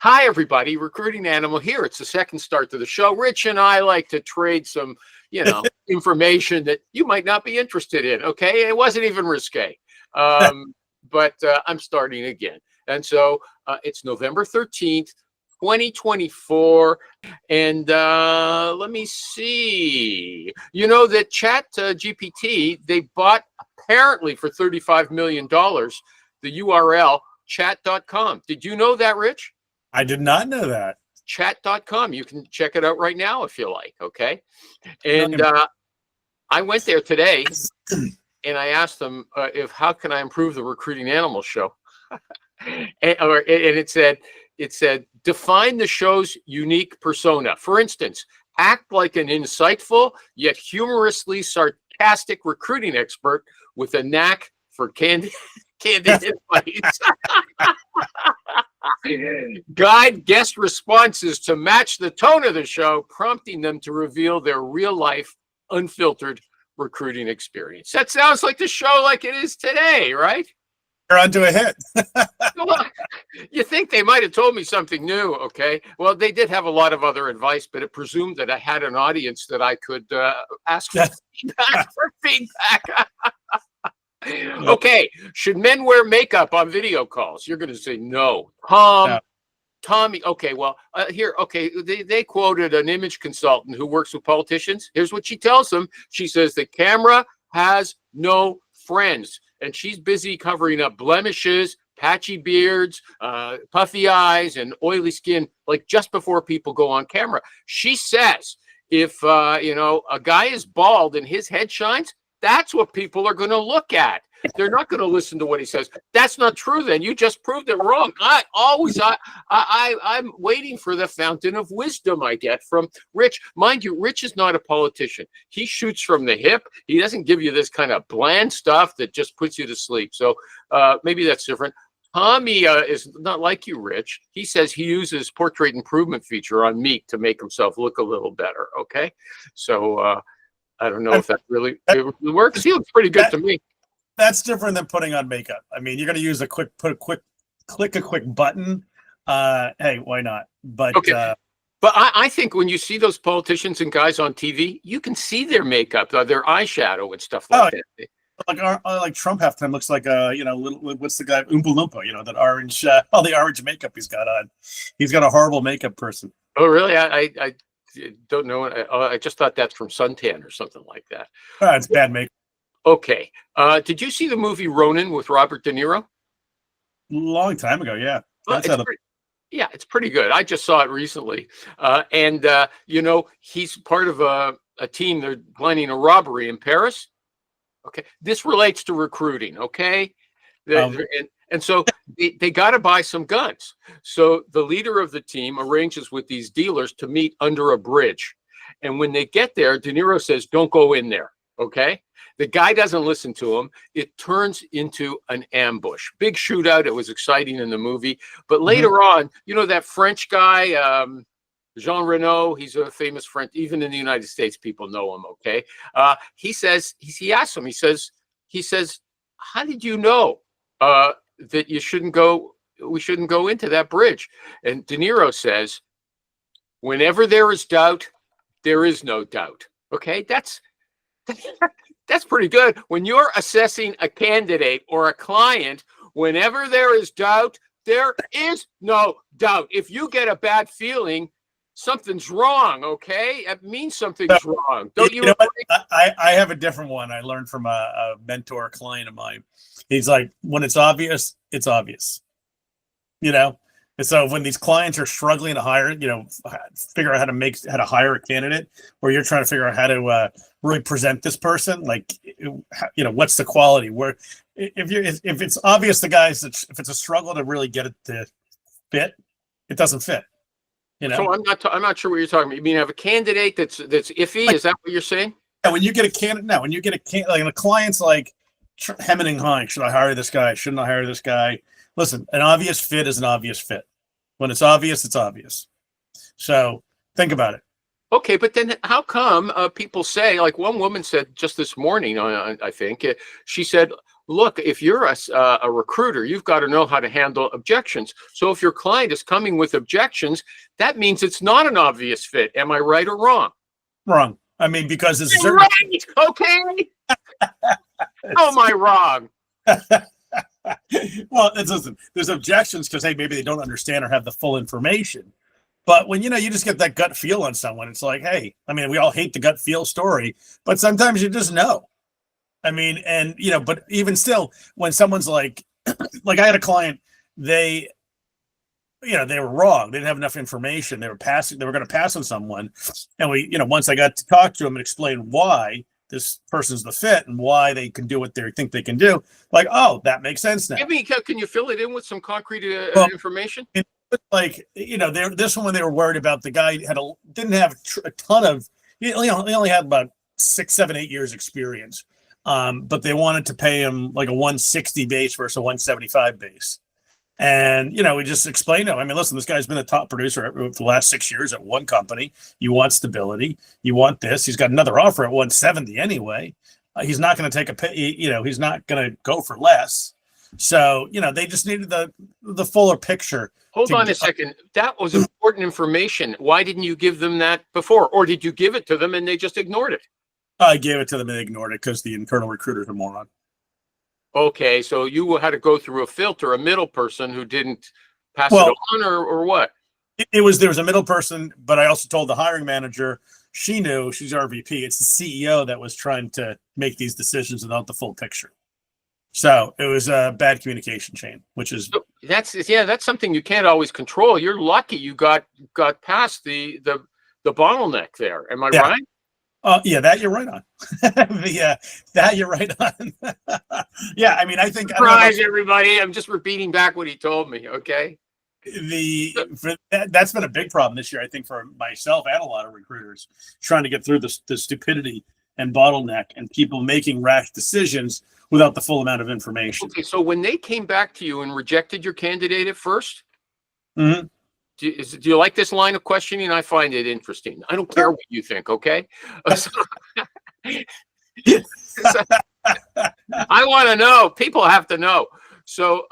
Hi, everybody. Recruiting Animal here. It's the second start to the show. Rich and I like to trade some, information that you might not be interested in. Okay. It wasn't even risque. But I'm starting again. And so it's November 13th, 2024. And let me see. You know that Chat GPT, they bought apparently for $35 million the URL chat.com. Did you know that, Rich? I did not know that. Chat.com. You can check it out right now if you like. Okay. And I went there today and I asked them how can I improve the Recruiting Animal show? and it said, define the show's unique persona. For instance, act like an insightful yet humorously sarcastic recruiting expert with a knack for candid advice. Guide guest responses to match the tone of the show, prompting them to reveal their real life, unfiltered recruiting experience. That sounds like the show like it is today, right? You're onto a hit. Well, you think they might have told me something new, okay? Well, they did have a lot of other advice, but it presumed that I had an audience that I could ask for feedback. Okay, should men wear makeup on video calls? You're going to say no. Tommy, okay, well, they quoted an image consultant who works with politicians. Here's what she tells them. She says the camera has no friends, and she's busy covering up blemishes, patchy beards, puffy eyes, and oily skin, like just before people go on camera. She says if, a guy is bald and his head shines, that's what people are going to look at. They're not going to listen to what he says. That's not true. Then you just proved it wrong. I'm waiting for the fountain of wisdom I get from Rich. Mind you, Rich is not a politician. He shoots from the hip. He doesn't give you this kind of bland stuff that just puts you to sleep. So maybe that's different. Tommy is not like you, Rich. He says he uses portrait improvement feature on Meet to make himself look a little better. Okay, so I don't know if that really works. He looks pretty good to me. That's different than putting on makeup. I mean, you're going to use click a quick button. Hey, why not? But okay. But I think when you see those politicians and guys on TV, you can see their makeup, their eyeshadow and stuff like that. Like Trump half time looks like what's the guy Oompa Loompa? That orange, all the orange makeup he's got on. He's got a horrible makeup person. Oh, really? I don't know. I just thought that's from suntan or something like that. It's bad makeup. Okay. Did you see the movie Ronin with Robert De Niro? Long time ago, yeah. It's pretty good. I just saw it recently. And he's part of a team. They're planning a robbery in Paris. Okay. This relates to recruiting, okay? And so they got to buy some guns. So the leader of the team arranges with these dealers to meet under a bridge. And when they get there, De Niro says, don't go in there, okay? The guy doesn't listen to him. It turns into an ambush. Big shootout. It was exciting in the movie. But later on, that French guy, Jean Reno, he's a famous French, even in the United States, people know him, okay? He says, he asks him, he says, how did you know that we shouldn't go into that bridge? And De Niro says, whenever there is doubt, there is no doubt. Okay, that's pretty good. When you're assessing a candidate or a client, whenever there is doubt, there is no doubt. If you get a bad feeling, something's wrong, okay? It means something's wrong. Don't you? I have a different one I learned from a mentor client of mine. He's like, when it's obvious, it's obvious. And so when these clients are struggling to hire, figure out how to hire a candidate, or you're trying to figure out how to really present this person, what's the quality? Where if it's obvious, if it's a struggle to really get it to fit, it doesn't fit. So I'm not sure what you're talking about. You mean have a candidate that's iffy? Is that what you're saying? Yeah, when you get a candidate, when you get a client's like hemming and hawing, should I hire this guy? Shouldn't I hire this guy? Listen, an obvious fit is an obvious fit. When it's obvious, it's obvious. So think about it. Okay, but then how come people say, like one woman said just this morning, I think, she said, look, if you're a recruiter, you've got to know how to handle objections. So if your client is coming with objections, that means it's not an obvious fit. Am I right or wrong? Wrong. I mean, because there's a You're certain right. Okay. How am I wrong? well, listen, there's objections because hey, maybe they don't understand or have the full information. But when you just get that gut feel on someone, it's like, hey, I mean, we all hate the gut feel story, but sometimes you just know. I mean, and but even still, when someone's like I had a client, they were wrong. They didn't have enough information. They were going to pass on someone. And once I got to talk to them and explain why this person's the fit and why they can do what they think they can do, like, oh, that makes sense now. Can you fill it in with some concrete information? Like, this one, when they were worried about the guy didn't have a ton of, he only had about 6, 7, 8 years experience. But they wanted to pay him like a 160 base versus a 175 base. And, we just explained to him, I mean, listen, this guy's been a top producer for the last 6 years at one company. You want stability. You want this. He's got another offer at 170 anyway. He's not going to take a pay, he's not going to go for less. So, they just needed the fuller picture. Hold on a second. That was important information. Why didn't you give them that before? Or did you give it to them and they just ignored it? I gave it to them and they ignored it because the internal recruiter's a moron. Okay, so you had to go through a filter, a middle person who didn't pass it on, or what? There was a middle person, but I also told the hiring manager, she knew, she's RVP. It's the CEO that was trying to make these decisions without the full picture. So it was a bad communication chain, which is that's something you can't always control. You're lucky you got past the bottleneck there. Am I right? Yeah, that you're right on. That you're right on. Yeah, I mean, I think surprise everybody. I'm just repeating back what he told me. Okay. That's been a big problem this year, I think, for myself and a lot of recruiters trying to get through the stupidity and bottleneck and people making rash decisions without the full amount of information. Okay, so when they came back to you and rejected your candidate at first, mm-hmm. Do you like this line of questioning? I find it interesting. I don't care what you think, okay? I want to know. People have to know. So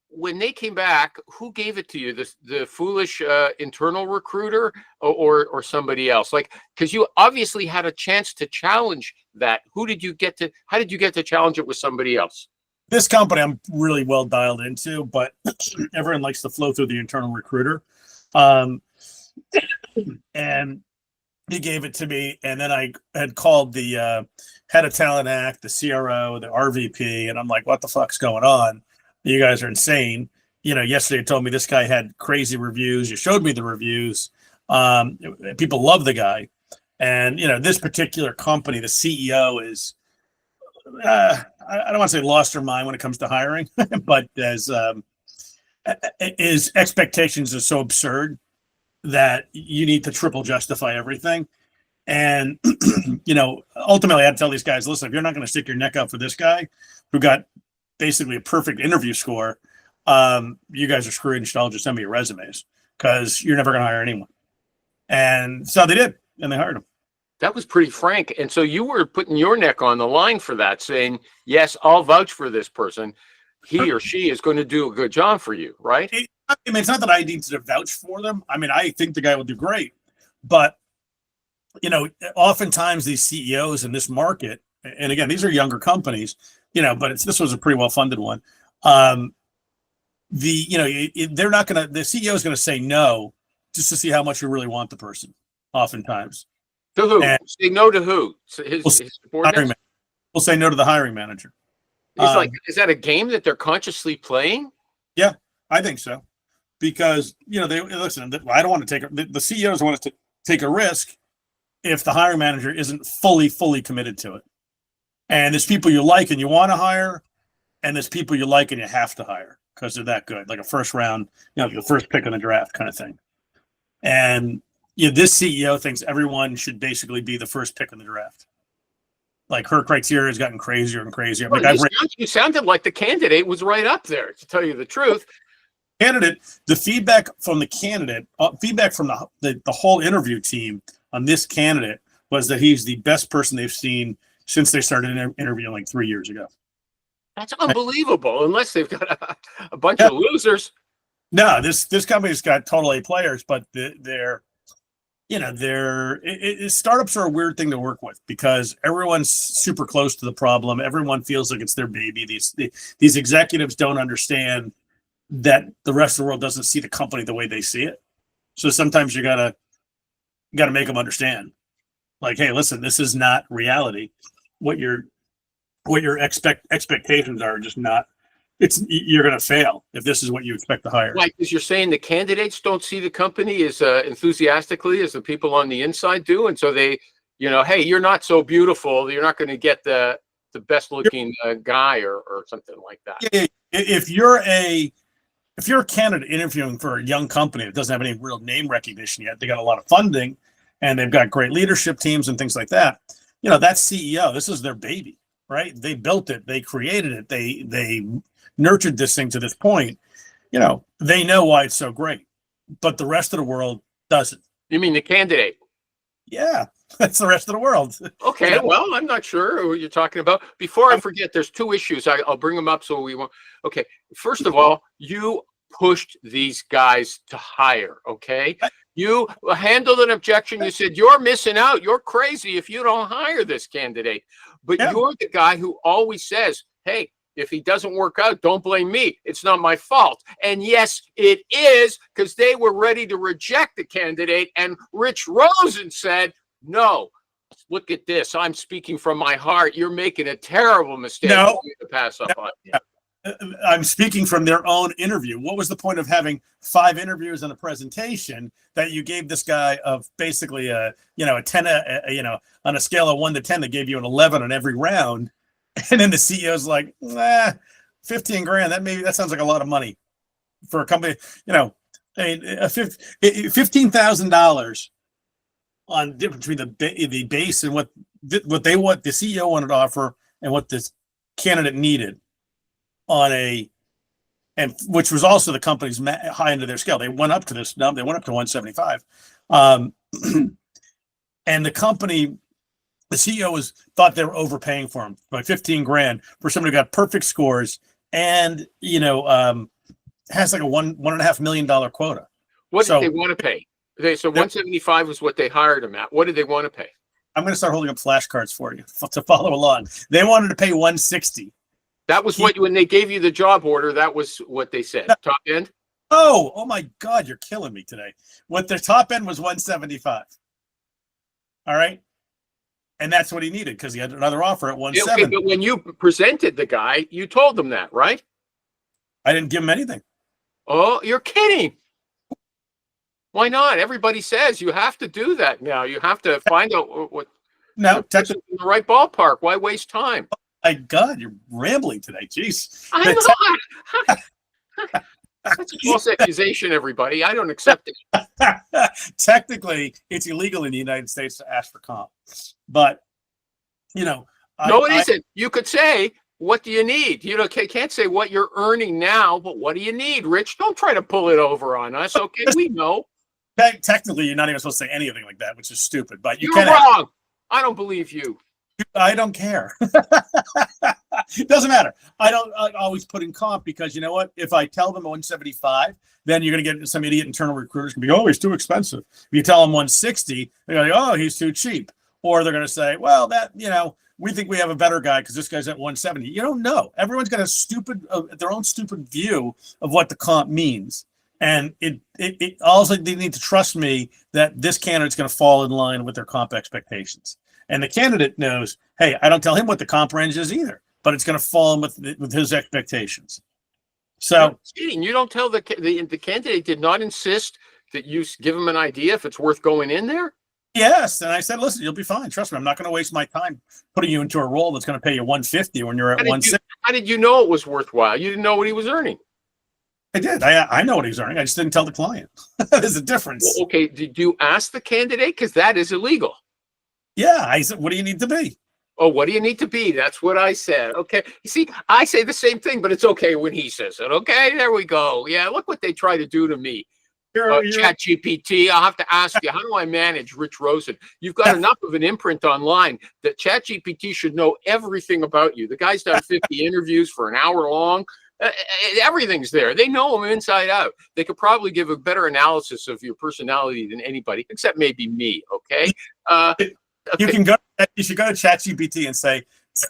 when they came back, who gave it to you? The foolish internal recruiter or somebody else? Like, because you obviously had a chance to challenge that. How did you get to challenge it with somebody else? This company I'm really well dialed into, but everyone likes to flow through the internal recruiter. And he gave it to me. And then I had called the head of talent act, the CRO, the RVP. And I'm like, what the fuck's going on? You guys are insane. Yesterday you told me this guy had crazy reviews. You showed me the reviews. People love the guy. And, this particular company, the CEO is, I don't want to say lost her mind when it comes to hiring, but as his expectations are so absurd that you need to triple justify everything. And, ultimately I had to tell these guys, listen, if you're not going to stick your neck out for this guy who got basically a perfect interview score, you guys are screwed and should all just send me your resumes because you're never going to hire anyone. And so they did, and they hired him. That was pretty frank. And so you were putting your neck on the line for that, saying, yes, I'll vouch for this person. He or she is going to do a good job for you, right? I mean, it's not that I need to vouch for them. I mean, I think the guy will do great. But, oftentimes these CEOs in this market, and again, these are younger companies, but this was a pretty well-funded one. They're not going to, the CEO is going to say no just to see how much you really want the person, oftentimes. To who? Say no to who? His subordinates? We'll say no to the hiring manager. Is that a game that they're consciously playing? Yeah, I think so. Because, they listen, I don't want to take the CEOs want to take a risk if the hiring manager isn't fully committed to it. And there's people you like and you want to hire, and there's people you like and you have to hire because they're that good, like a first round, the first pick in the draft kind of thing. And this CEO thinks everyone should basically be the first pick in the draft. Like her criteria has gotten crazier and crazier. You sounded like the candidate was right up there, to tell you the truth. The feedback from the candidate, feedback from the whole interview team on this candidate was that he's the best person they've seen since they started interviewing like 3 years ago. That's unbelievable. Unless they've got a bunch of losers. No, this company's got total A players, but they're startups are a weird thing to work with because everyone's super close to the problem. Everyone feels like it's their baby. These executives don't understand that the rest of the world doesn't see the company the way they see it. So sometimes you gotta make them understand, like, hey, listen, this is not reality. What your expectations are just not. You're going to fail if this is what you expect to hire. Like, because you're saying the candidates don't see the company as enthusiastically as the people on the inside do, and so they, hey, you're not so beautiful. You're not going to get the best looking guy or something like that. Yeah, if you're a candidate interviewing for a young company that doesn't have any real name recognition yet, they got a lot of funding, and they've got great leadership teams and things like that. That CEO, this is their baby, right? They built it, they created it, they nurtured this thing to this point. They know why it's so great, but the rest of the world doesn't. You mean the candidate? Yeah, that's the rest of the world. Okay, well, I'm not sure what you're talking about. Before I forget, there's two issues. I'll bring them up so we won't. Okay, first of all, you pushed these guys to hire, okay? You handled an objection. You said, you're missing out. You're crazy if you don't hire this candidate. But you're the guy who always says, hey, if he doesn't work out, don't blame me. It's not my fault. And yes, it is, because they were ready to reject the candidate. And Rich Rosen said, no, look at this. I'm speaking from my heart. You're making a terrible mistake. No, to pass up on. I'm speaking from their own interview. What was the point of having 5 interviews and a presentation that you gave this guy of basically a 10, on a scale of 1 to 10, that gave you an 11 on every round? And then the CEO's like, 15 grand. That sounds like a lot of money for a company. $15,000 on difference between the base and what they want, the CEO wanted to offer, and what this candidate needed and which was also the company's high end of their scale. They went up to this number. They went up to 175. And the company, the CEO thought they were overpaying for him by 15 grand for somebody who got perfect scores and, has like a $1.5 million quota. What did they want to pay? So 175 was what they hired him at. What did they want to pay? I'm going to start holding up flashcards for you to follow along. They wanted to pay 160. That was when they gave you the job order. That was what they said. Top end. Oh my God, you're killing me today. What their top end was 175. All right. And that's what he needed because he had another offer at 170. Okay, but when you presented the guy, you told them that, right? I didn't give him anything. Oh, you're kidding. Why not? Everybody says you have to do that now. You have to find out what in the right ballpark. Why waste time? My God, you're rambling today. Jeez. I'm not. That's a false accusation, everybody. I don't accept it. Technically, it's illegal in the United States to ask for comp. But, no, it isn't. You could say, what do you need? You can't say what you're earning now, but what do you need, Rich? Don't try to pull it over on us, okay? We know. Technically, you're not even supposed to say anything like that, which is stupid. But you're wrong. I don't believe you. I don't care. It doesn't matter. I always put in comp because you know what? If I tell them 175, then you're going to get some idiot internal recruiters going to be, oh, he's too expensive. If you tell them 160, they're going to go, oh, he's too cheap. Or they're going to say, well, we think we have a better guy because this guy's at 170. You don't know. Everyone's got their own stupid view of what the comp means. And it also, they need to trust me that this candidate's going to fall in line with their comp expectations. And the candidate knows, hey, I don't tell him what the comp range is either, but it's going to fall in with his expectations. So you don't tell the candidate did not insist that you give him an idea if it's worth going in there. Yes, and I said, listen, you'll be fine. Trust me, I'm not going to waste my time putting you into a role that's going to pay you 150 when you're at 160. How did you know it was worthwhile? You didn't know what he was earning. I did. I know what he's earning. I just didn't tell the client. There's a difference. Well, okay, did you ask the candidate? Because that is illegal. Yeah, I said, what do you need to be? Oh, what do you need to be? That's what I said. Okay. You see, I say the same thing, but it's okay when he says it. Okay, there we go. Yeah, look what they try to do to me. Chat GPT. I'll have to ask you, how do I manage Rich Rosen? You've got enough of an imprint online that Chat GPT should know everything about you. The guy's done 50 interviews for an hour long. Everything's there. They know him inside out. They could probably give a better analysis of your personality than anybody, except maybe me. Okay. You can go. You should go to ChatGPT and say,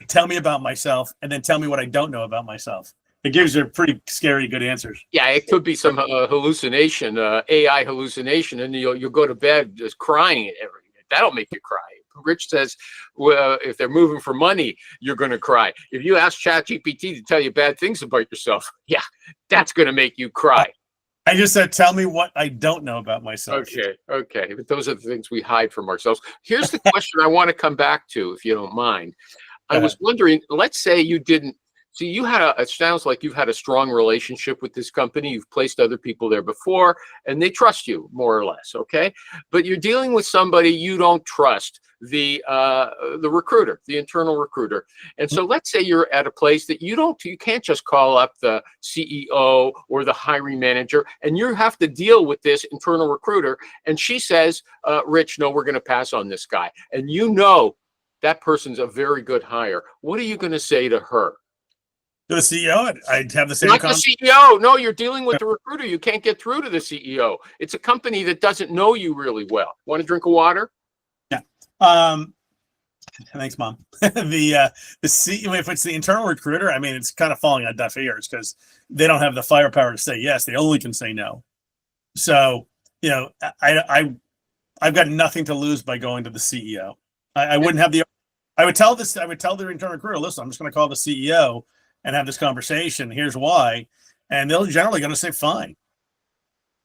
"Tell me about myself," and then tell me what I don't know about myself. It gives you pretty scary good answers. Yeah, it could be some hallucination, AI hallucination, and you'll go to bed just crying. That'll make you cry. Rich says, well, if they're moving for money, you're going to cry. If you ask ChatGPT to tell you bad things about yourself, yeah, that's going to make you cry. I just said, tell me what I don't know about myself. Okay. But those are the things we hide from ourselves. Here's the question I want to come back to, if you don't mind. I was wondering, let's say you didn't. So it sounds like you've had a strong relationship with this company. You've placed other people there before, and they trust you more or less, okay? But you're dealing with somebody you don't trust, the recruiter, the internal recruiter. And so let's say you're at a place that you can't just call up the CEO or the hiring manager, and you have to deal with this internal recruiter. And she says, Rich, no, we're going to pass on this guy. And you know that person's a very good hire. What are you going to say to her? To the CEO, I'd have the same. Not the CEO. No, you're dealing with the recruiter. You can't get through to the CEO. It's a company that doesn't know you really well. Want a drink of water? Yeah. Thanks, Mom. The CEO, if it's the internal recruiter, I mean, it's kind of falling on deaf ears because they don't have the firepower to say yes. They only can say no. So, I've got nothing to lose by going to the CEO. I wouldn't have the. I would tell the internal recruiter, listen, I'm just going to call the CEO and have this conversation. Here's why. And they're generally going to say, fine.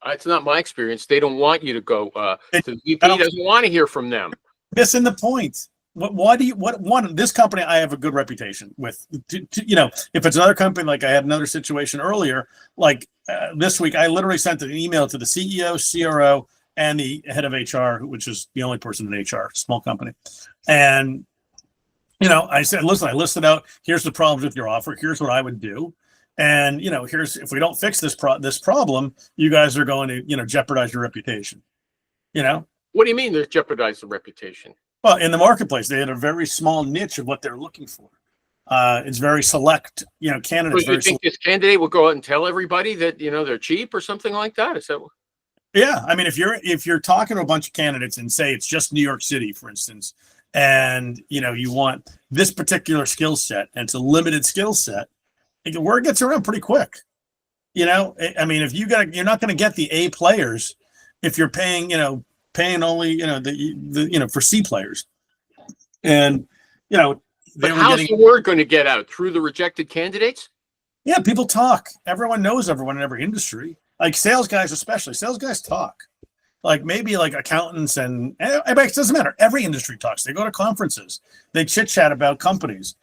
It's not my experience. They don't want you to go to the VP. Doesn't want to hear from them. Missing the point. This company, I have a good reputation with, if it's another company, like I had another situation earlier, like this week, I literally sent an email to the CEO, CRO, and the head of HR, which is the only person in HR, small company. And I said, listen, I listed out, here's the problems with your offer. Here's what I would do. And, here's, if we don't fix this problem, you guys are going to, jeopardize your reputation. What do you mean they jeopardize the reputation? Well, in the marketplace, they had a very small niche of what they're looking for. It's very select, candidates. So you think this candidate will go out and tell everybody that, they're cheap or something like that? Is that? Yeah. I mean, if you're talking to a bunch of candidates and say it's just New York City, for instance, and you want this particular skill set and it's a limited skill set, word gets around pretty quick. I mean, if you're not going to get the A players if you're paying only for C players. And but how's the word going to get out? Through the rejected candidates? Yeah, people talk. Everyone knows everyone in every industry. Like sales guys, especially. Sales guys talk. Like maybe like accountants and it doesn't matter. Every industry talks. They go to conferences. They chit chat about companies,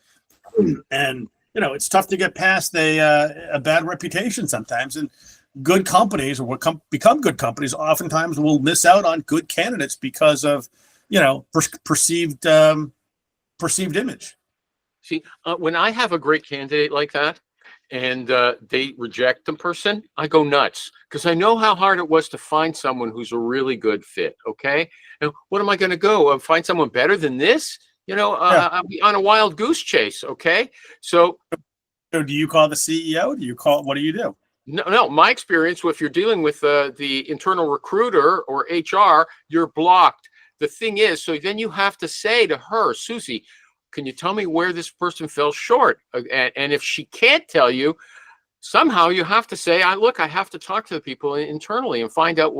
and it's tough to get past a bad reputation sometimes. And good companies, or what become good companies, oftentimes will miss out on good candidates because of perceived image. See, when I have a great candidate like that, and they reject the person, I go nuts because I know how hard it was to find someone who's a really good fit. Okay, and what am I going to go find someone better than this? I'll be on a wild goose chase. Okay, so do you call the CEO? What do you do? No. My experience, if you're dealing with the internal recruiter or HR, you're blocked. The thing is, so then you have to say to her, Susie, can you tell me where this person fell short? And if she can't tell you, somehow you have to say, I have to talk to the people internally and find out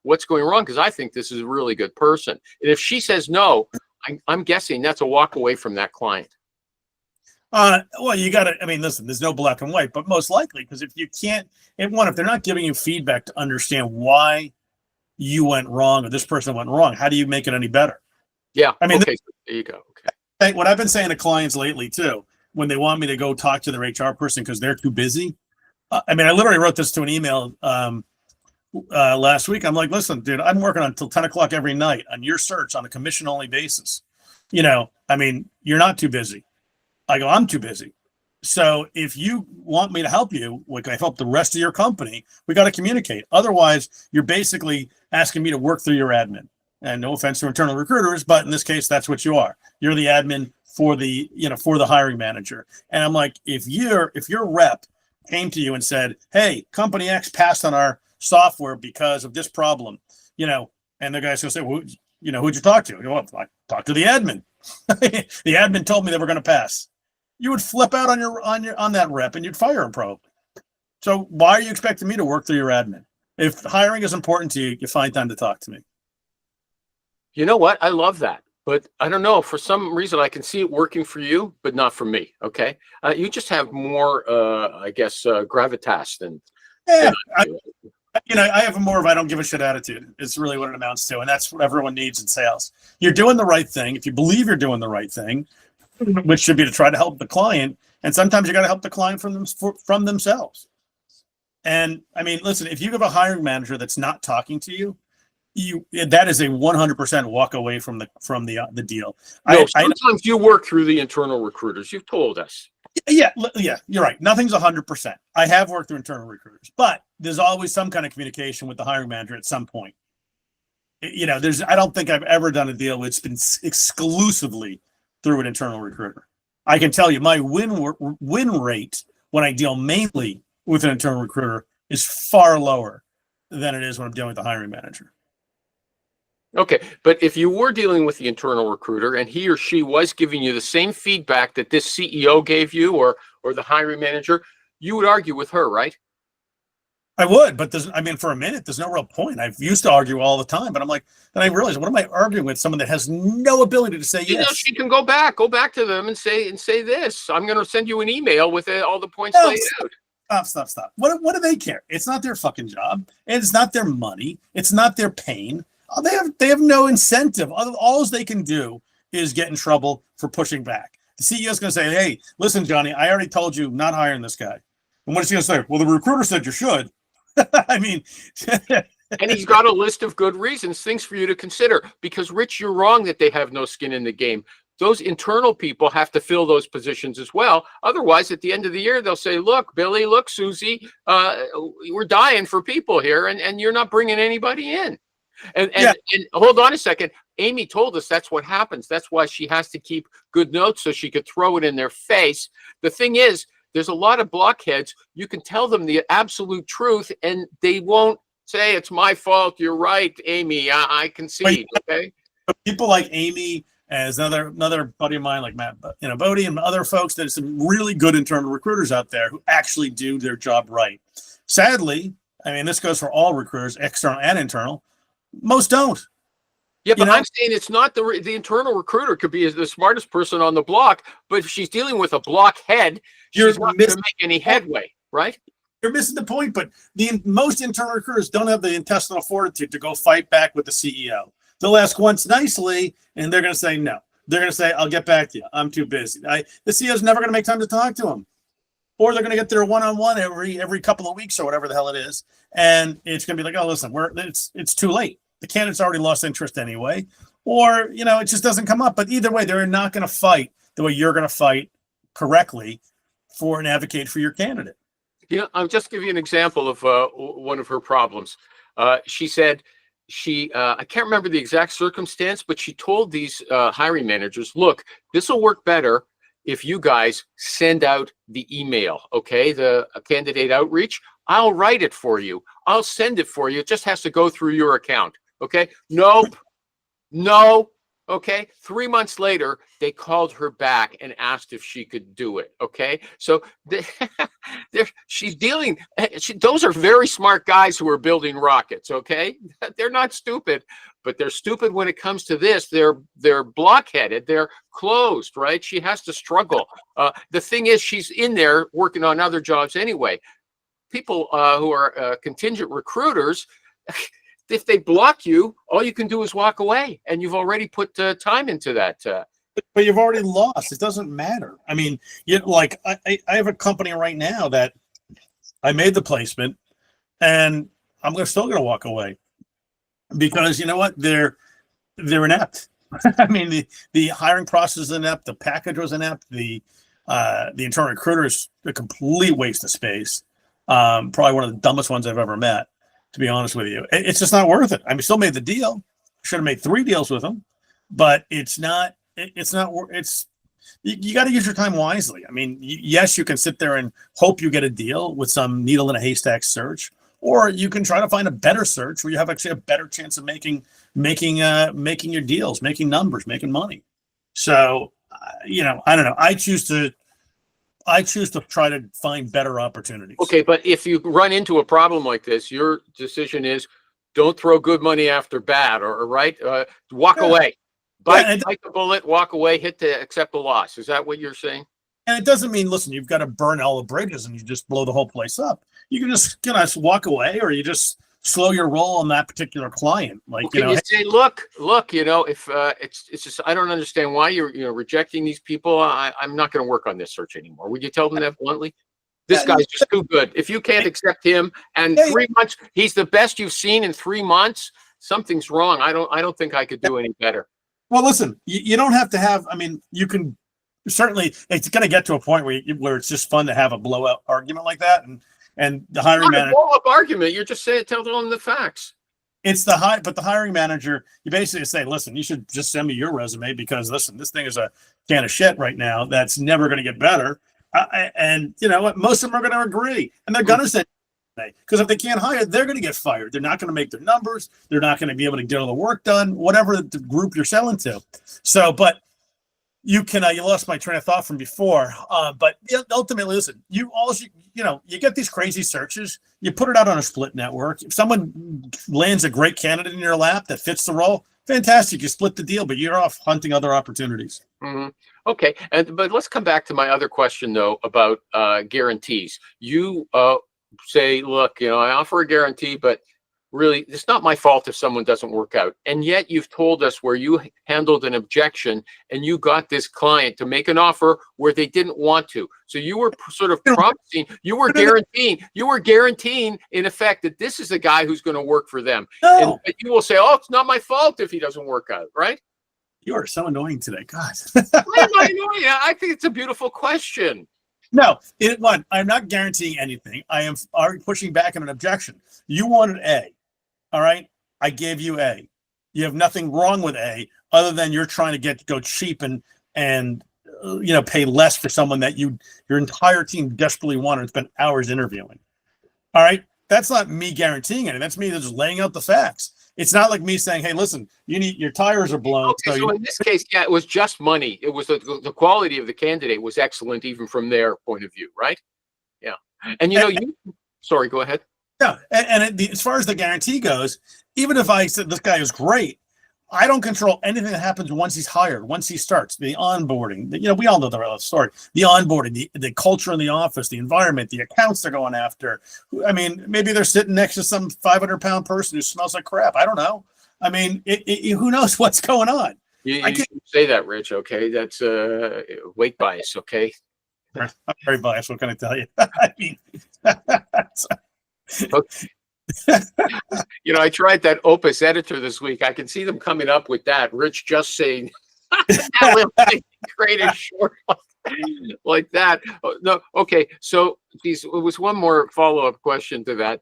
what's going wrong, because I think this is a really good person. And if she says no, I'm guessing that's a walk away from that client. Well, you got to, listen, there's no black and white, but most likely, because if they're not giving you feedback to understand why you went wrong or this person went wrong, how do you make it any better? Yeah. Okay. There you go. Okay. What I've been saying to clients lately too, when they want me to go talk to their HR person because they're too busy. I literally wrote this to an email last week. I'm like, listen, dude, I'm working until 10 o'clock every night on your search on a commission only basis. You're not too busy. I go, I'm too busy. So if you want me to help you, like I help the rest of your company, we got to communicate. Otherwise, you're basically asking me to work through your admin. And no offense to internal recruiters, but in this case, that's what you are. You're the admin for the, for the hiring manager. And I'm like, if your rep came to you and said, "Hey, company X passed on our software because of this problem," and the guy's gonna say, "Well, who'd you talk to?" Well, I talked to the admin. The admin told me they were going to pass. You would flip out on that rep and you'd fire him probably. So why are you expecting me to work through your admin? If hiring is important to you, you find time to talk to me. You know what? I love that. But I don't know. For some reason, I can see it working for you, but not for me. Okay. You just have more, I guess, gravitas than. Yeah. I have a more of I don't give a shit attitude. It's really what it amounts to. And that's what everyone needs in sales. You're doing the right thing. If you believe you're doing the right thing, which should be to try to help the client. And sometimes you got to help the client from themselves. And I mean, listen, if you have a hiring manager that's not talking to you, that is a 100% walk away from the deal. No, sometimes you work through the internal recruiters. You've told us. Yeah, you're right. Nothing's 100%. I have worked through internal recruiters, but there's always some kind of communication with the hiring manager at some point. I don't think I've ever done a deal that's been exclusively through an internal recruiter. I can tell you my win rate when I deal mainly with an internal recruiter is far lower than it is when I'm dealing with the hiring manager. Okay, but if you were dealing with the internal recruiter and he or she was giving you the same feedback that this CEO gave you or the hiring manager, you would argue with her, right? I would, but for a minute, there's no real point. I used to argue all the time, but then I realized, what am I arguing with? Someone that has no ability to say yes. She can go back to them and say this. I'm going to send you an email with all the points laid out. Stop. What do they care? It's not their fucking job. And it's not their money. It's not their pain. They have no incentive. All they can do is get in trouble for pushing back. The CEO is going to say, "Hey, listen, Johnny, I already told you not hiring this guy." And what is he going to say? "Well, the recruiter said you should." I mean, and he's got a list of good reasons, things for you to consider. Because, Rich, you're wrong that they have no skin in the game. Those internal people have to fill those positions as well. Otherwise, at the end of the year, they'll say, "Look, Billy, look, Susie, we're dying for people here, and you're not bringing anybody in." And hold on a second. Amy told us that's what happens. That's why she has to keep good notes so she could throw it in their face. The thing is, there's a lot of blockheads. You can tell them the absolute truth, and they won't say, "It's my fault. You're right, Amy. I concede." Okay. People like Amy, as another buddy of mine, like Matt, Bodie, and other folks. There's some really good internal recruiters out there who actually do their job right. Sadly, I mean, this goes for all recruiters, external and internal. Most don't. Yeah, but I'm saying it's not the internal recruiter could be the smartest person on the block, but if she's dealing with a blockhead, she's not going to make any headway, right? You're missing the point, but most internal recruiters don't have the intestinal fortitude to go fight back with the CEO. They'll ask once nicely, and they're going to say no. They're going to say, "I'll get back to you. I'm too busy." The CEO's never going to make time to talk to him. Or they're going to get their one-on-one every couple of weeks or whatever the hell it is. And it's going to be like, "Oh, listen, it's too late. The candidate's already lost interest anyway." Or, it just doesn't come up. But either way, they're not going to fight the way you're going to fight correctly for and advocate for your candidate. I'll just give you an example of one of her problems. She said I can't remember the exact circumstance, but she told these hiring managers, "Look, this will work better if you guys send out the email, okay? The candidate outreach. I'll write it for you. I'll send it for you. It just has to go through your account." Okay. Nope. No. Okay. 3 months later, they called her back and asked if she could do it. Okay. So she's dealing. Those are very smart guys who are building rockets. Okay. They're not stupid, but they're stupid when it comes to this. They're blockheaded. They're closed, right? She has to struggle. The thing is, she's in there working on other jobs anyway. People who are contingent recruiters, if they block you, all you can do is walk away, and you've already put time into that. But you've already lost. It doesn't matter. I mean, I have a company right now that I made the placement, and I'm still going to walk away because you know what? They're inept. I mean, the hiring process is inept. The package was inept. The The internal recruiter is a complete waste of space. Probably one of the dumbest ones I've ever met, to be honest with you. It's just not worth it. I mean, still made the deal. Should have made 3 deals with him, but it's not. It's not. It's you got to use your time wisely. I mean, yes, you can sit there and hope you get a deal with some needle in a haystack search, or you can try to find a better search where you have actually a better chance of making your deals, making numbers, making money. So, I don't know. I choose to try to find better opportunities. Okay, but if you run into a problem like this, your decision is don't throw good money after bad, or right? Walk away. Bite the bullet, walk away, accept the loss. Is that what you're saying? And it doesn't mean, listen, you've got to burn all the bridges and you just blow the whole place up. You can just walk away, or you just slow your roll on that particular client. Like, you say, look, if it's just, I don't understand why you're rejecting these people. I'm not going to work on this search anymore. Would you tell them that bluntly? This guy's just too good. If you can't accept him, and 3 months, he's the best you've seen in 3 months, something's wrong. I don't think I could do any better. Well, listen, you don't have to have. I mean, you can certainly. It's going to get to a point where it's just fun to have a blowout argument like that, and the hiring manager. Blow up argument. You're just saying, tell them the facts. But the hiring manager, you basically say, listen, you should just send me your resume because listen, this thing is a can of shit right now. That's never going to get better. And you know what? Most of them are going to agree, and they're going to say, because if they can't hire, they're going to get fired. They're not going to make their numbers. They're not going to be able to get all the work done, whatever the group you're selling to. So, but you lost my train of thought from before. But ultimately, listen, you get these crazy searches. You put it out on a split network. If someone lands a great candidate in your lap that fits the role, fantastic. You split the deal, but you're off hunting other opportunities. Mm-hmm. Okay, but let's come back to my other question though about guarantees. You say, look, I offer a guarantee, but really, it's not my fault if someone doesn't work out. And yet you've told us where you handled an objection and you got this client to make an offer where they didn't want to. So you were sort of promising, you were guaranteeing in effect that this is the guy who's going to work for them. No. But you will say, oh, it's not my fault if he doesn't work out, right? You are so annoying today. God. Why am I annoying? I think it's a beautiful question. No, I'm not guaranteeing anything. I am already pushing back on an objection. You wanted A. All right. I gave you A. You have nothing wrong with A other than you're trying to go cheap and pay less for someone that your entire team desperately wanted and spent hours interviewing. All right. That's not me guaranteeing anything. That's me just laying out the facts. It's not like me saying, hey, listen, your tires are blown. Okay, so in this case, yeah, it was just money. It was the quality of the candidate was excellent, even from their point of view, right? Yeah. And sorry, go ahead. Yeah. As far as the guarantee goes, even if I said this guy is great, I don't control anything that happens once he's hired, once he starts, the onboarding. We all know the story. The onboarding, the culture in the office, the environment, the accounts they're going after. I mean, maybe they're sitting next to some 500-pound person who smells like crap. I don't know. I mean, who knows what's going on? You say that, Rich, okay? That's weight bias, okay? I'm very biased. What can I tell you? I mean, okay. I tried that Opus editor this week. I can see them coming up with that. Rich just saying that little great and short like that. No, okay. So it was one more follow-up question to that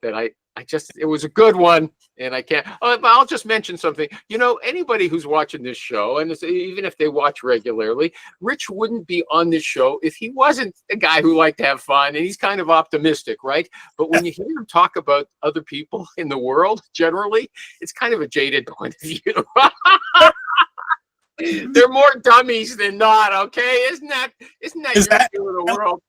it was a good one, and I can't. I'll just mention something. Anybody who's watching this show, and even if they watch regularly, Rich wouldn't be on this show if he wasn't a guy who liked to have fun, and he's kind of optimistic, right? But when you hear him talk about other people in the world, generally, it's kind of a jaded point of view. They're more dummies than not, okay? Isn't that your view of the world?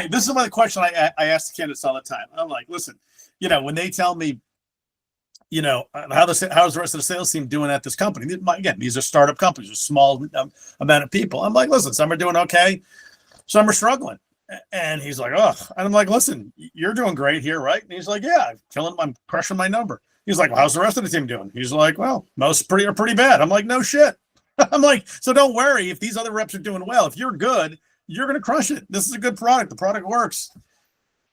This is another question I ask the candidates all the time. I'm like, listen, when they tell me, how's the rest of the sales team doing at this company? Again, these are startup companies, a small amount of people. I'm like, listen, some are doing okay, some are struggling. And he's like, oh, and I'm like, listen, you're doing great here, right? And he's like, yeah, I'm crushing my number. He's like, well, how's the rest of the team doing? He's like, well, most are pretty bad. I'm like, no shit. I'm like, so don't worry if these other reps are doing well. If you're good, you're going to crush it. This is a good product. The product works.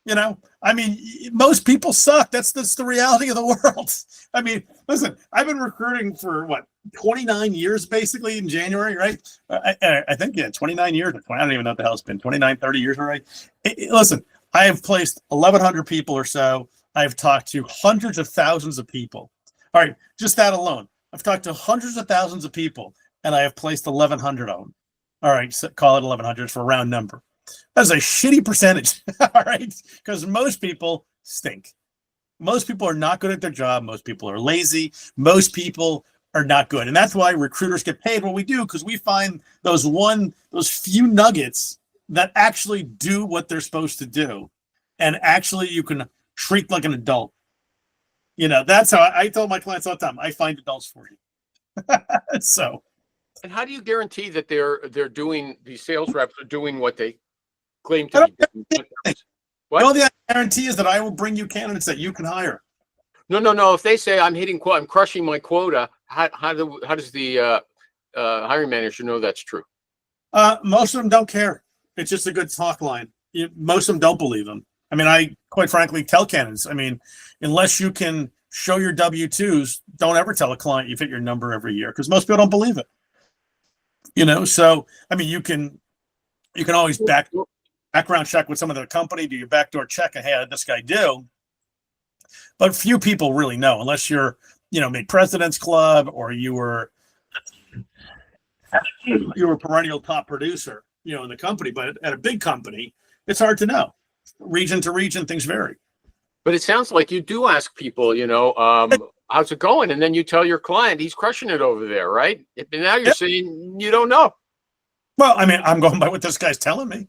You know, I mean, most people suck. That's the reality of the world. I mean, listen, I've been recruiting for what 29 years, basically in January, right? I think, yeah, 29 years. I don't even know what the hell it's been, 29, 30 years already. Listen, I have placed 1,100 people or so. I've talked to hundreds of thousands of people. All right, just that alone. I've talked to hundreds of thousands of people, and I have placed 1,100 of them. All right, so call it 1,100 for a round number. That's a shitty percentage, all right? Because most people stink. Most people are not good at their job. Most people are lazy. Most people are not good. And that's why recruiters get paid what we do, because we find those few nuggets that actually do what they're supposed to do. And actually you can treat like an adult. You know, that's how I tell my clients all the time, I find adults for you. So. And how do you guarantee that they're doing, these sales reps are doing what they claim to be doing? What? The only guarantee is that I will bring you candidates that you can hire. No. If they say I'm hitting quota, I'm crushing my quota, how does the hiring manager know that's true? Most of them don't care. It's just a good talk line. Most of them don't believe them. I mean, I quite frankly tell candidates, I mean, unless you can show your W-2s, don't ever tell a client you've hit your number every year, because most people don't believe it. You know, so I mean, you can always background check with some of the company, do your backdoor check, and hey, how did this guy do? But few people really know, unless you're, made President's Club or you were a perennial top producer, in the company. But at a big company, it's hard to know. Region to region, things vary. But it sounds like you do ask people, how's it going? And then you tell your client he's crushing it over there, right? And now you're saying you don't know. Well, I mean, I'm going by what this guy's telling me,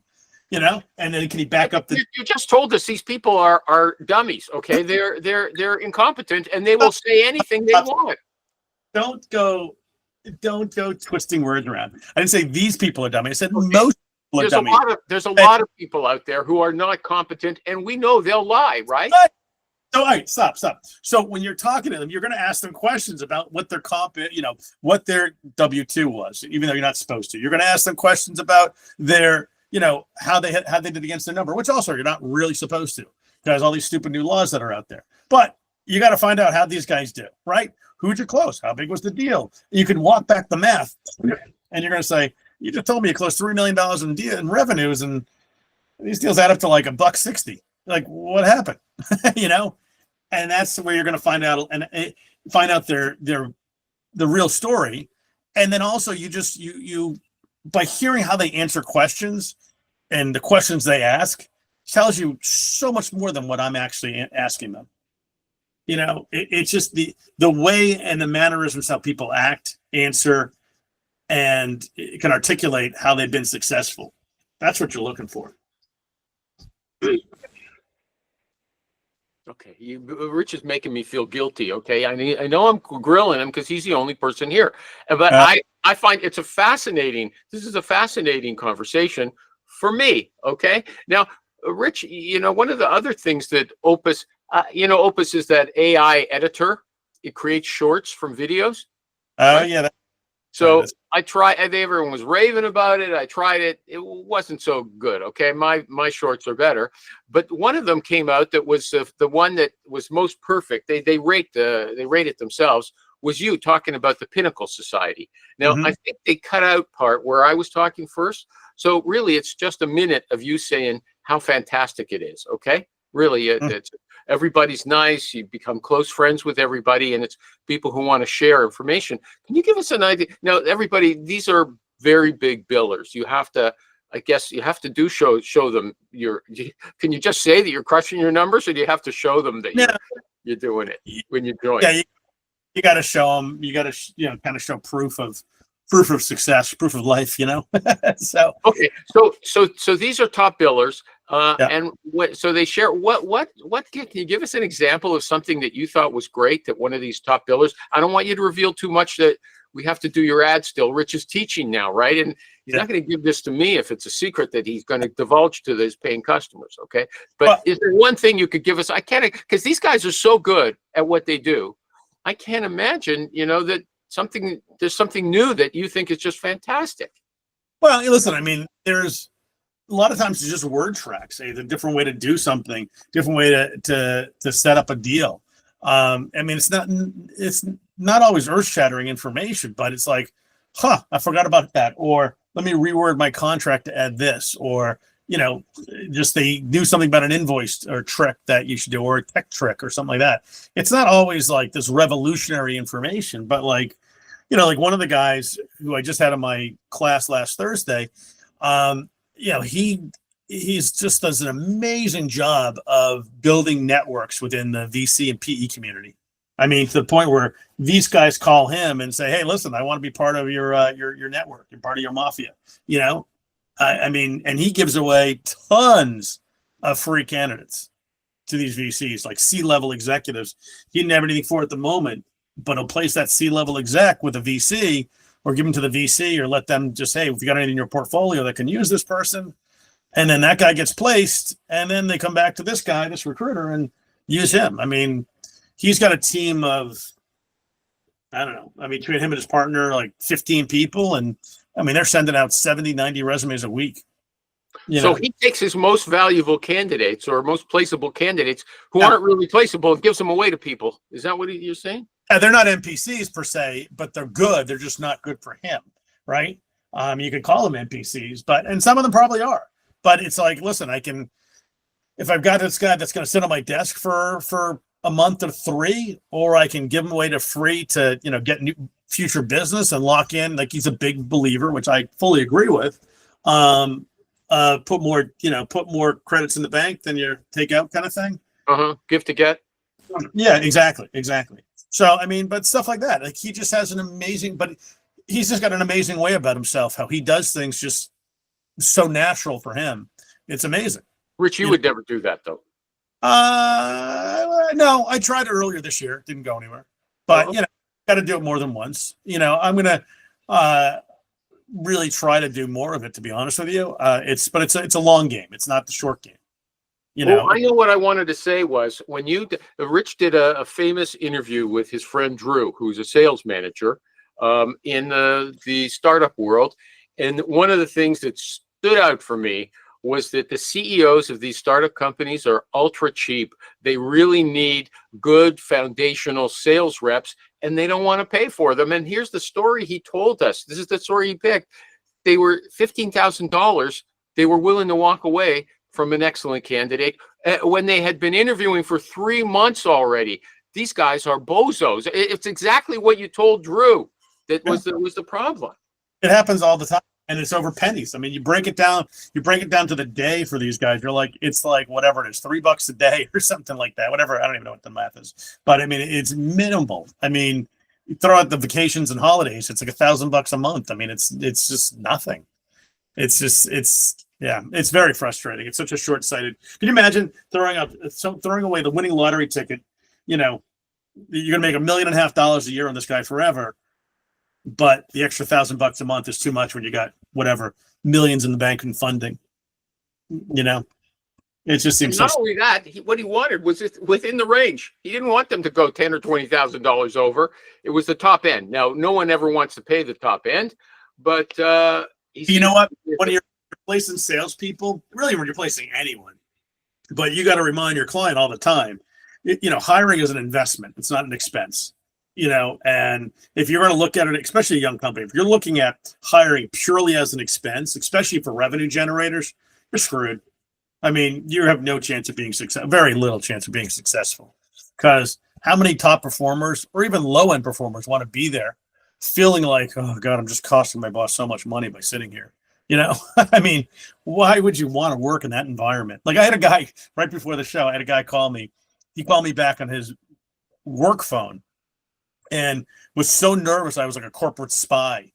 and then can he back up the... You just told us these people are dummies, okay? They're incompetent, and they will say anything they want. Don't go twisting words around. I didn't say these people are dummies. I said most people are dummies. There's a lot of people out there who are not competent, and we know they'll lie, right? So, all right, stop. So when you're talking to them, you're going to ask them questions about what their what their W-2 was, even though you're not supposed to. You're going to ask them questions about their, how they did against their number, which also you're not really supposed to, because all these stupid new laws that are out there. But you got to find out how these guys do, right? Who'd you close? How big was the deal? You can walk back the math, and you're going to say, you just told me you closed $3 million in revenues, and these deals add up to like $1.60. Like, what happened? And that's where you're going to find out the real story. And then also you by hearing how they answer questions and the questions they ask tells you so much more than what I'm actually asking them. It's just the way and the mannerisms how people act, answer, and it can articulate how they've been successful. That's what you're looking for. Okay, Rich is making me feel guilty. Okay, I know I'm grilling him because he's the only person here, but I find this is a fascinating conversation for me. Okay, now, Rich, one of the other things that Opus, Opus is that AI editor. It creates shorts from videos. Right? Yeah. So I tried. Everyone was raving about it. I tried it. It wasn't so good. Okay, my shorts are better, but one of them came out that was the one that was most perfect. They rate it themselves. Was you talking about the Pinnacle Society? Now I think they cut out part where I was talking first. So really, it's just a minute of you saying how fantastic it is. Okay, really, it's everybody's nice. You become close friends with everybody, and it's people who want to share information. Can you give us an idea? Now, everybody, these are very big billers. You have to, I guess, show them can you just say that you're crushing your numbers, or do you have to show them that you're doing it when you join? Yeah, you got to show them. You got to, kind of show proof of success, proof of life. So okay, so these are top billers. And so they share what can you give us an example of something that you thought was great that one of these top billers? I don't want you to reveal too much that we have to do your ad still. Rich is teaching now, right? And he's not going to give this to me if it's a secret that he's going to divulge to his paying customers. Okay. But is there one thing you could give us? I can't, because these guys are so good at what they do. I can't imagine, that there's something new that you think is just fantastic. Well, listen, I mean, there's a lot of times it's just word tracks. It's a different way to do something, different way to set up a deal. I mean, it's not always earth shattering information, but it's like, I forgot about that, or let me reword my contract to add this, or just they do something about an invoice or trick that you should do, or a tech trick or something like that. It's not always like this revolutionary information, but like one of the guys who I just had in my class last Thursday, he's just does an amazing job of building networks within the VC and PE community. I mean, to the point where these guys call him and say, "Hey, listen, I want to be part of your network, you're part of your mafia." I mean, and he gives away tons of free candidates to these VCs, like C-level executives. He didn't have anything for it at the moment, but he'll place that C-level exec with a VC, or give them to the VC, or let them just, hey, if you got anything in your portfolio that can use this person, and then that guy gets placed, and then they come back to this guy, this recruiter, and use him. I mean, he's got a team of, I don't know, I mean, between him and his partner, like 15 people, and I mean, they're sending out 70, 90 resumes a week. So he takes his most valuable candidates or most placeable candidates who aren't really placeable and gives them away to people. Is that what you're saying? They're not NPCs per se, but they're good. They're just not good for him, right? You could call them NPCs, and some of them probably are. But it's like, listen, if I've got this guy that's going to sit on my desk for a month or 3, or I can give him away to free to, get new future business and lock in, like he's a big believer, which I fully agree with. Put more credits in the bank than your takeout kind of thing. Gift to get. Yeah, exactly. So, I mean, but stuff like that, like he's just got an amazing way about himself, how he does things just so natural for him. It's amazing. Rich, you would never do that though. No, I tried it earlier this year. Didn't go anywhere, but got to do it more than once. I'm going to, really try to do more of it, to be honest with you. It's a long game. It's not the short game. Well, I know what I wanted to say was when Rich did a famous interview with his friend Drew, who's a sales manager in the startup world. And one of the things that stood out for me was that the CEOs of these startup companies are ultra cheap. They really need good foundational sales reps, and they don't want to pay for them. And here's the story he told us. This is the story he picked. They were $15,000. They were willing to walk away from an excellent candidate when they had been interviewing for 3 months already. These guys are bozos. It's exactly what you told Drew that was the problem. It happens all the time. And it's over pennies. I mean, you break it down to the day for these guys. It's like whatever it is, $3 a day or something like that. Whatever. I don't even know what the math is, but I mean, it's minimal. I mean, you throw out the vacations and holidays, it's like $1,000 a month. I mean, it's just nothing. It's very frustrating. It's such a short-sighted. Can you imagine throwing away the winning lottery ticket? You're going to make $1.5 million a year on this guy forever. But the extra $1,000 a month is too much when you got whatever millions in the bank and funding. It just seems. Not only that, what he wanted was within the range. He didn't want them to go $10,000 or $20,000 over. It was the top end. Now, no one ever wants to pay the top end, but you know what? When you're replacing salespeople, really, when you're replacing anyone, but you got to remind your client all the time. Hiring is an investment. It's not an expense. And if you're going to look at it, especially a young company, if you're looking at hiring purely as an expense, especially for revenue generators, you're screwed. I mean, you have no chance of being successful, very little chance of being successful, because how many top performers or even low end performers want to be there feeling like, oh God, I'm just costing my boss so much money by sitting here. I mean, why would you want to work in that environment? Like I had a guy right before the show, call me. He called me back on his work phone. And was so nervous, I was like a corporate spy,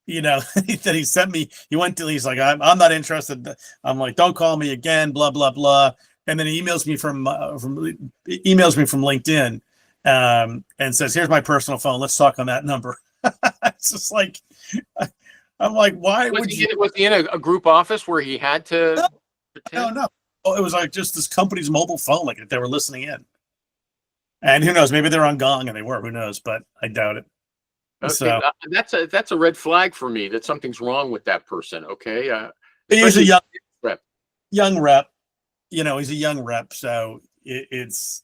that he sent me. He's like, I'm not interested. I'm like, don't call me again, blah blah blah. And then he emails me from LinkedIn, and says, "Here's my personal phone. Let's talk on that number." It's just like, I'm like, why would you? Was he in a group office where he had to? No. It was like just this company's mobile phone, like they were listening in. And who knows? Maybe they're on Gong and they were. Who knows? But I doubt it. Okay, so that's a red flag for me that something's wrong with that person. Okay, he's a young. young rep. He's a young rep, so it's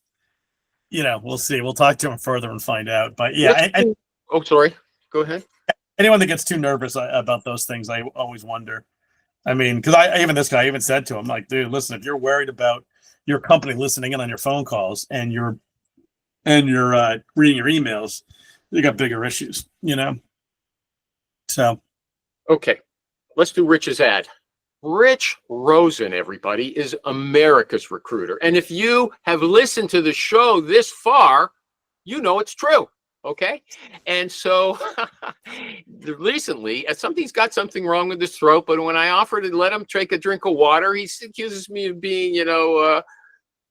we'll see. We'll talk to him further and find out. But yeah, Oh, sorry. Go ahead. anyone that gets too nervous about those things, I always wonder. I mean, because I even said to him, like, dude, listen, if you're worried about your company listening in on your phone calls and you're reading your emails, you got bigger issues, So Okay, let's do Rich's ad. Rich Rosen, everybody, is America's recruiter. And if you have listened to the show this far, you know it's true. Okay. And so recently, something's got something wrong with his throat. But when I offer to let him take a drink of water, he accuses me of being,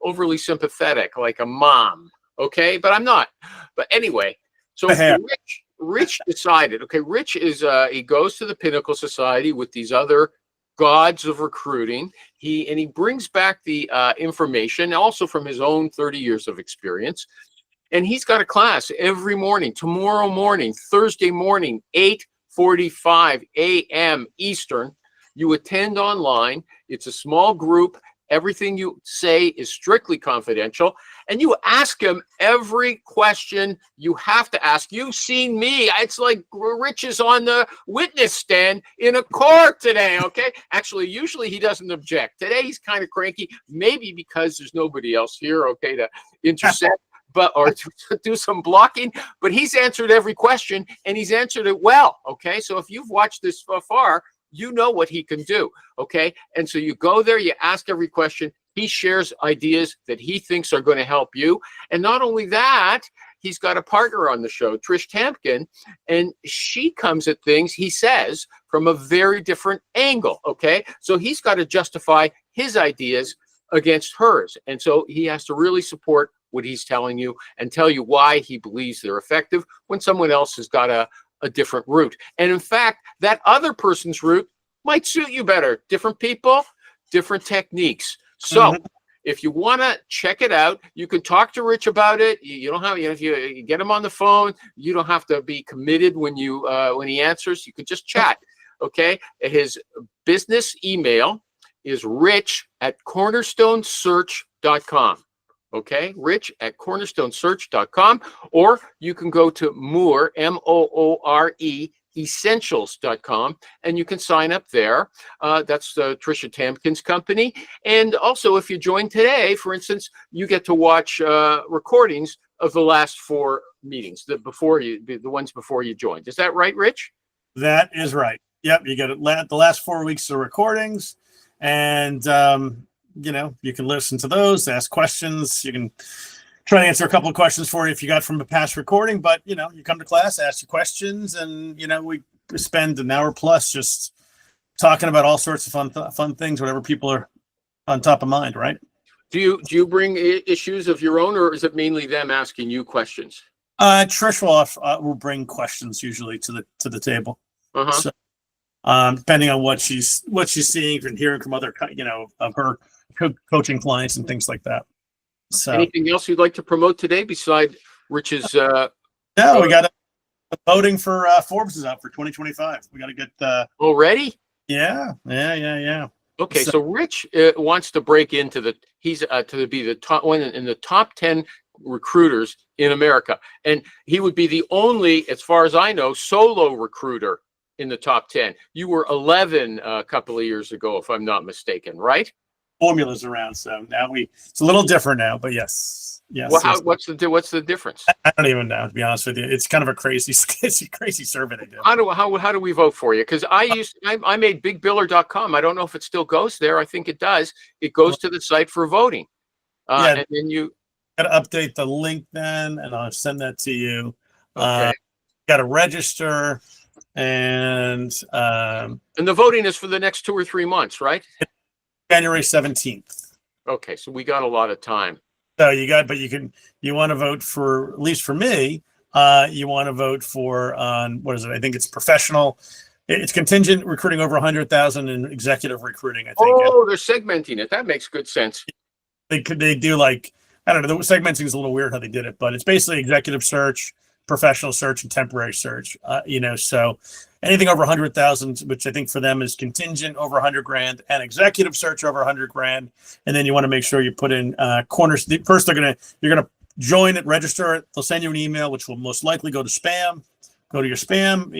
overly sympathetic, like a mom. Okay. But I'm not. But anyway, so Rich decided, okay, Rich is, he goes to the Pinnacle Society with these other gods of recruiting. He brings back the information also from his own 30 years of experience. And he's got a class every morning, tomorrow morning, Thursday morning, 8:45 a.m. Eastern. You attend online. It's a small group. Everything you say is strictly confidential. And you ask him every question you have to ask. You've seen me. It's like Rich is on the witness stand in a court today, okay? Actually, usually he doesn't object. Today he's kind of cranky, maybe because there's nobody else here, okay, to intercept. Or to do some blocking, but he's answered every question and he's answered it well. Okay. So if you've watched this far, you know what he can do. Okay. And so you go there, you ask every question. He shares ideas that he thinks are going to help you. And not only that, he's got a partner on the show, Trish Tampkin, and she comes at things, he says, from a very different angle. Okay. So he's got to justify his ideas against hers. And so he has to really support what he's telling you and tell you why he believes they're effective when someone else has got a different route. And in fact, that other person's route might suit you better. Different people, different techniques. So if you want to check it out, you can talk to Rich about it. You don't have, if you get him on the phone, you don't have to be committed when he answers. You can just chat. Okay. His business email is rich@cornerstonesearch.com. Okay, rich@cornerstonesearch.com, or you can go to Moore, Moore, essentials.com, and you can sign up there. That's Tricia Tampkin's company. And also, if you join today, for instance, you get to watch recordings of the last 4 meetings, the ones before you joined. Is that right, Rich? That is right. Yep, you get the last 4 weeks of recordings, and you can listen to those, ask questions. You can try to answer a couple of questions for you if you got from a past recording. But you come to class, ask your questions, and we spend an hour plus just talking about all sorts of fun things, whatever people are on top of mind, right? Do you bring issues of your own, or is it mainly them asking you questions? Trish will bring questions usually to the table. So, depending on what she's seeing and hearing from other of her coaching clients and things like that. So, anything else you'd like to promote today beside Rich's? No, we got voting for Forbes is up for 2025. We got to get already. Yeah. Okay, so Rich wants to break into to be the top one in the top 10 recruiters in America, and he would be the only, as far as I know, solo recruiter in the top 10. You were 11 a couple of years ago, if I'm not mistaken, right? Formulas around, so now it's a little different now, but yes. Well, what's the difference? I don't even know, to be honest with you. It's kind of a crazy survey they do. How do we vote for you? Because I made bigbiller.com. I don't know if it still goes there. I think it does. It goes to the site for voting. And then you got to update the link then, and I'll send that to you. Okay. Got to register, and the voting is for the next 2 or 3 months, right? January 17th. Okay, so we got a lot of time. So you want to vote for, at least for me, you want to vote for what is it? I think it's professional. It's contingent recruiting over 100,000 and executive recruiting, I think. Oh, they're segmenting it. That makes good sense. They do like, I don't know, the segmenting is a little weird how they did it, but it's basically executive search, professional search, and temporary search. So anything over 100,000, which I think for them is contingent over 100 grand and executive search over 100 grand. And then you want to make sure you put in corners. First, you're going to join it, register it. They'll send you an email, which will most likely go to spam. Go to your spam.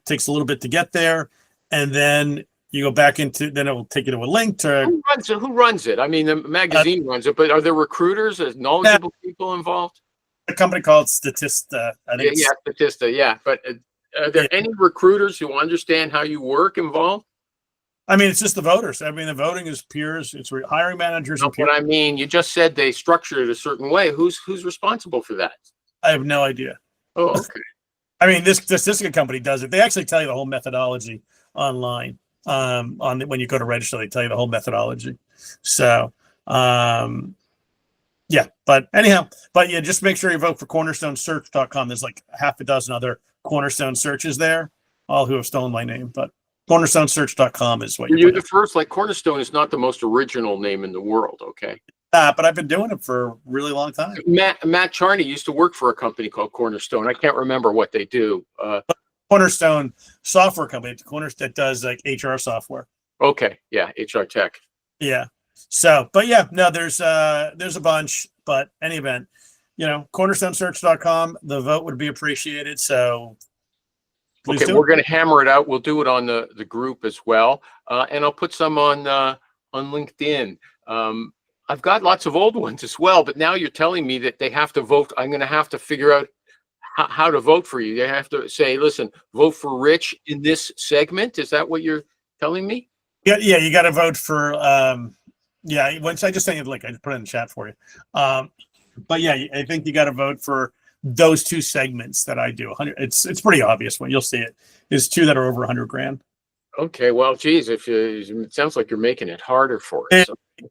Takes a little bit to get there, and then you go back into. Then it will take you to a link to. Who runs it? I mean, the magazine runs it, but are there recruiters, knowledgeable people involved? A company called Statista. I think Statista. Yeah, but are there any recruiters who understand how you work involved? I mean, it's just the voters. I mean, the voting is peers. It's hiring managers. But I mean, you just said they structure it a certain way. Who's responsible for that? I have no idea. Oh, okay. I mean, this Statista company does it. They actually tell you the whole methodology online. When you go to register, they tell you the whole methodology. So, yeah. But anyhow, just make sure you vote for cornerstonesearch.com. There's like half a dozen other Cornerstone searches there, all who have stolen my name. But cornerstonesearch.com is what you're the first. Like, Cornerstone is not the most original name in the world. Okay. But I've been doing it for a really long time. Matt Charney used to work for a company called Cornerstone. I can't remember what they do. Cornerstone software company, that does like HR software. Okay, yeah, HR tech. Yeah. So, but yeah, no, there's a bunch. But any event, cornerstonesearch.com. The vote would be appreciated. So, okay, we're going to hammer it out. We'll do it on the group as well, and I'll put some on LinkedIn. I've got lots of old ones as well, but now you're telling me that they have to vote. I'm going to have to figure out how to vote for you. They have to say, listen, vote for Rich in this segment. Is that what you're telling me? Yeah, you got to vote for, once I just sent you the link, I just put it in the chat for you. But yeah, I think you got to vote for those two segments that I do. It's pretty obvious when you'll see it. Is two that are over 100 grand. Okay, well, geez, it sounds like you're making it harder for us.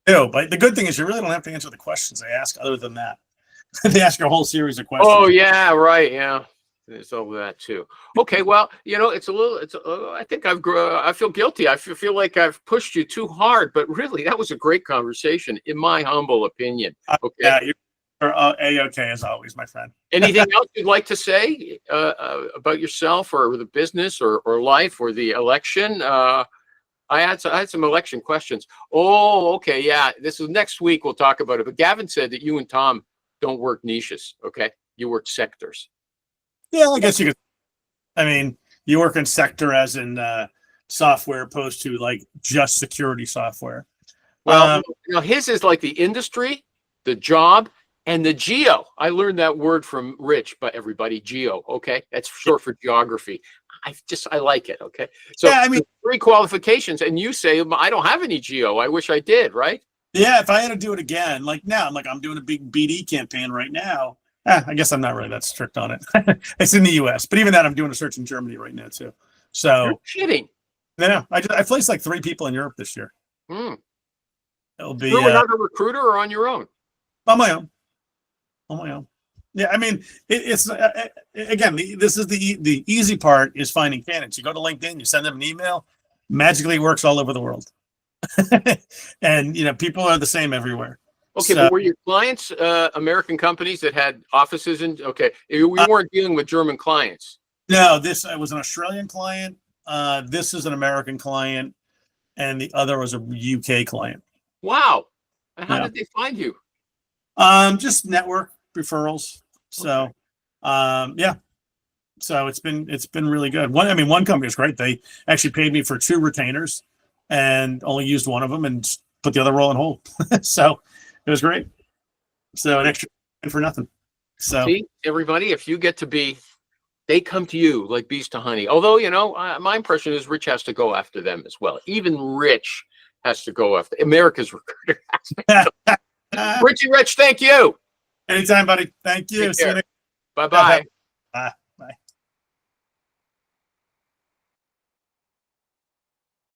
No, but the good thing is you really don't have to answer the questions they ask. Other than that, they ask a whole series of questions. Oh yeah, right, yeah. There's all that too. Okay, well, I think I feel guilty. I feel like I've pushed you too hard, but really, that was a great conversation, in my humble opinion. Okay. Yeah, you're A-okay as always, my friend. Anything else you'd like to say about yourself or the business or life or the election? I had some election questions. Oh, okay, yeah. This is next week. We'll talk about it. But Gavin said that you and Tom don't work niches. Okay, you work sectors. Yeah, I guess you could. I mean, you work in sector as in software, opposed to like just security software. Well, his is like the industry, the job, and the geo. I learned that word from Rich, but everybody, geo. Okay, that's short for geography. I like it. Okay, so yeah, I mean, 3 qualifications, and you say I don't have any geo. I wish I did. Right? Yeah, if I had to do it again, like now, I'm doing a big BD campaign right now. I guess I'm not really that strict on it. It's in the U.S., but even that, I'm doing a search in Germany right now too. So you're kidding? No, I placed like 3 people in Europe this year. It'll be through another recruiter or on your own? On my own. On my own. Yeah, I mean, it's again, this is the easy part is finding candidates. You go to LinkedIn, you send them an email, magically works all over the world. And people are the same everywhere. Okay, but were your clients American companies that had offices in? Okay, we weren't dealing with German clients. No, this was an Australian client. This is an American client, and the other was a UK client. Wow, and how did they find you? Just network referrals. So, yeah. So it's been really good. One company was great. They actually paid me for 2 retainers, and only used one of them and put the other role on hold. So it was great. So an extra for nothing. So see, everybody, if you get to be, they come to you like bees to honey. Although, my impression is Rich has to go after them as well. Even Rich has to go after America's recruiter. Richie Rich, thank you. Anytime, buddy. Thank you. See you next. Bye-bye. Bye.